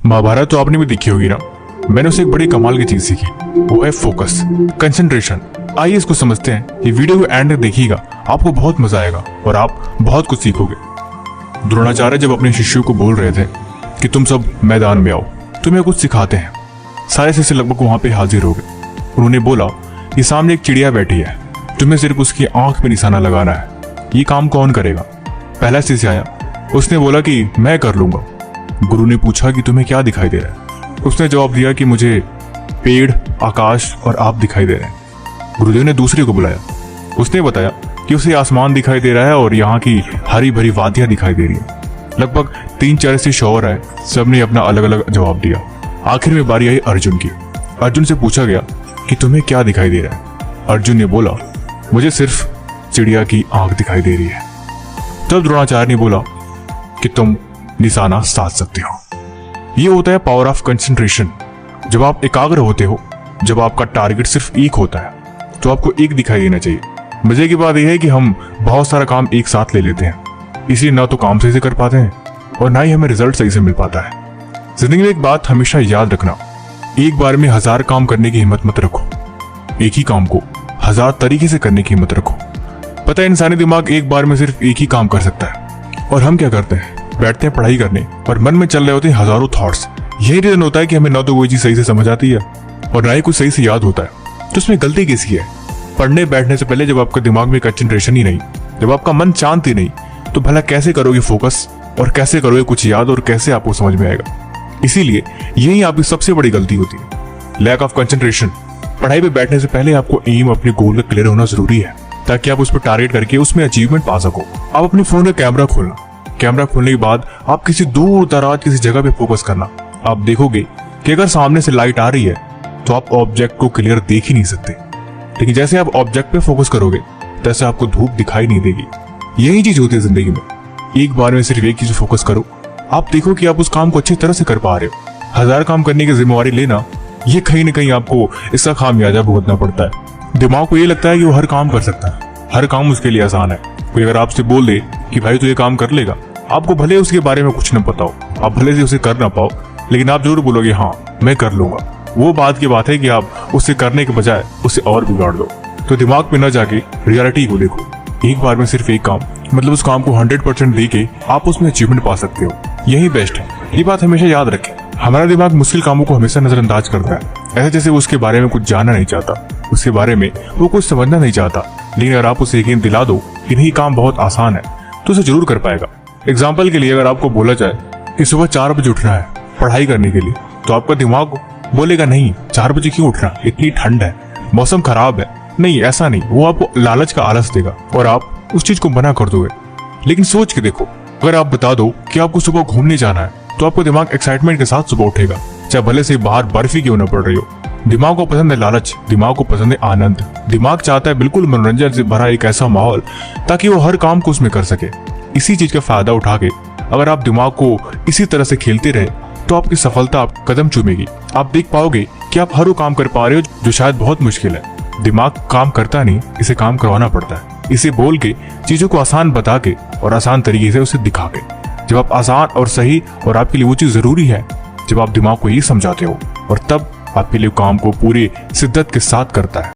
महाभारत तो आपने भी देखी होगी ना। मैंने उसे एक बड़ी कमाल की चीज सीखी, वो है फोकस, कंसंट्रेशन। आइए इसको समझते हैं। ये वीडियो को एंड तक देखिएगा, आपको बहुत मजा आएगा और आप बहुत कुछ सीखोगे। द्रोणाचार्य जब अपने शिष्यों को बोल रहे थे कि तुम सब मैदान में आओ, तुम्हें कुछ सिखाते हैं, सारे शिष्य लगभग वहां पे हाजिर हो गए। उन्होंने बोला कि सामने एक चिड़िया बैठी है, तुम्हें सिर्फ उसकी आंख पे निशाना लगाना है। ये काम कौन करेगा? पहला शिष्य आया, उसने बोला कि मैं कर लूंगा। गुरु ने पूछा कि तुम्हें क्या दिखाई दे रहा है? उसने जवाब दिया कि मुझे पेड़, आकाश और आप दिखाई दे रहे हैं। गुरुदेव ने दूसरे को बुलाया, उसने बताया कि उसे आसमान दिखाई दे रहा है और यहाँ की हरी भरी वादियां दिखाई दे रही है। लगभग 3-4 शिष्य और आए, सबने अपना अलग अलग जवाब दिया। आखिर में बारी आई अर्जुन की। अर्जुन से पूछा गया कि तुम्हें क्या दिखाई दे रहा है? अर्जुन ने बोला मुझे सिर्फ चिड़िया की आंख दिखाई दे रही है। तब द्रोणाचार्य ने बोला कि तुम निशाना साध सकते हो। ये होता है पावर ऑफ कंसंट्रेशन। जब आप एकाग्र होते हो, जब आपका टारगेट सिर्फ एक होता है, तो आपको एक दिखाई देना चाहिए। मजे की बात यह है कि हम बहुत सारा काम एक साथ ले लेते हैं, इसलिए ना तो काम सही से कर पाते हैं और ना ही हमें रिजल्ट सही से मिल पाता है। जिंदगी में एक बात हमेशा याद रखना, एक बार में 1000 काम करने की हिम्मत मत रखो, एक ही काम को 1000 तरीके से करने की हिम्मत रखो। पता है इंसानी दिमाग एक बार में सिर्फ एक ही काम कर सकता है, और हम क्या करते हैं, बैठते हैं पढ़ाई करने और मन में चल रहे होते हैं हजारों थॉट्स। यही रीजन होता है कि हमें ना तो कोई चीज सही से समझ आती है और ना ही कुछ सही से याद होता है। तो इसमें गलती किसकी है? पढ़ने बैठने से पहले जब आपके दिमाग में कंसंट्रेशन ही नहीं, जब आपका मन शांत ही नहीं, तो भला कैसे करोगे फोकस, और कैसे करोगे कुछ याद, और कैसे आपको समझ में आएगा? इसीलिए यही आपकी सबसे बड़ी गलती होती है, लैक ऑफ कंसंट्रेशन। पढ़ाई पे बैठने से पहले आपको एम, अपने गोल का क्लियर होना जरूरी है, ताकि आप उस पर टारगेट करके उसमें अचीवमेंट पा सको। आप अपने फोन का कैमरा खोलना, कैमरा खोलने के बाद आप किसी दूर दराज किसी जगह पे फोकस करना। आप देखोगे कि अगर सामने से लाइट आ रही है तो आप ऑब्जेक्ट को क्लियर देख ही नहीं सकते, लेकिन जैसे आप ऑब्जेक्ट पे फोकस करोगे तैसे आपको धूप दिखाई नहीं देगी। यही चीज होती है जिंदगी में, एक बार में सिर्फ एक चीज फोकस करो, आप देखो कि आप उस काम को अच्छी तरह से कर पा रहे हो। 1000 काम करने की जिम्मेवारी लेना, ये कहीं ना कहीं आपको इसका खामियाजा भुगतना पड़ता है। दिमाग को ये लगता है कि वो हर काम कर सकता है, हर काम उसके लिए आसान है। कोई अगर आपसे बोल दे कि भाई तू ये काम कर लेगा, आपको भले उसके बारे में कुछ न पता हो, आप भले से उसे कर ना पाओ, लेकिन आप जरूर बोलोगे हाँ मैं कर लूंगा। वो बात की बात है कि आप उसे करने के बजाय उसे और बिगाड़ दो। तो दिमाग पे न जाके रियलिटी को देखो, एक बार में सिर्फ एक काम, मतलब उस काम को 100% दे के आप उसमें अचीवमेंट पा सकते हो। यही बेस्ट है, ये बात हमेशा याद रखें। हमारा दिमाग मुश्किल कामों को हमेशा नजरअंदाज करता है, ऐसे जैसे वो उसके बारे में कुछ जानना नहीं चाहता, उसके बारे में वो कुछ समझना नहीं चाहता। लेकिन अगर आप उसे यकीन दिला दो कि नहीं काम बहुत आसान है, तो उसे जरूर कर पाएगा। एग्जाम्पल के लिए अगर आपको बोला जाए कि सुबह 4 बजे उठना है पढ़ाई करने के लिए, तो आपका दिमाग बोलेगा नहीं 4 बजे क्यों उठना, इतनी ठंड है, मौसम खराब है। नहीं, ऐसा नहीं, वो आपको लालच का आलस देगा और आप उस चीज को मना कर दोगे। लेकिन सोच के देखो, अगर आप बता दो कि आपको सुबह घूमने जाना है, तो आपको दिमाग एक्साइटमेंट के साथ सुबह उठेगा, चाहे भले से बाहर बर्फ ही क्यों न पड़ रही हो। दिमाग को पसंद है लालच, दिमाग को पसंद है आनंद, दिमाग चाहता है बिल्कुल मनोरंजन से भरा एक ऐसा माहौल ताकि वो हर काम को उसमें कर सके। इसी चीज का फायदा उठा के अगर आप दिमाग को इसी तरह से खेलते रहे, तो आपकी सफलता आप कदम चूमेगी। आप देख पाओगे कि आप हर वो काम कर पा रहे हो जो शायद बहुत मुश्किल है। दिमाग काम करता नहीं, इसे काम करवाना पड़ता है। इसे बोल के, चीजों को आसान बता के और आसान तरीके से उसे दिखा के। जब आप आसान और सही और आपके लिए वो चीज जरूरी है, जब आप दिमाग को ये समझाते हो, और तब आपके लिए काम को पूरी शिद्दत के साथ करता है।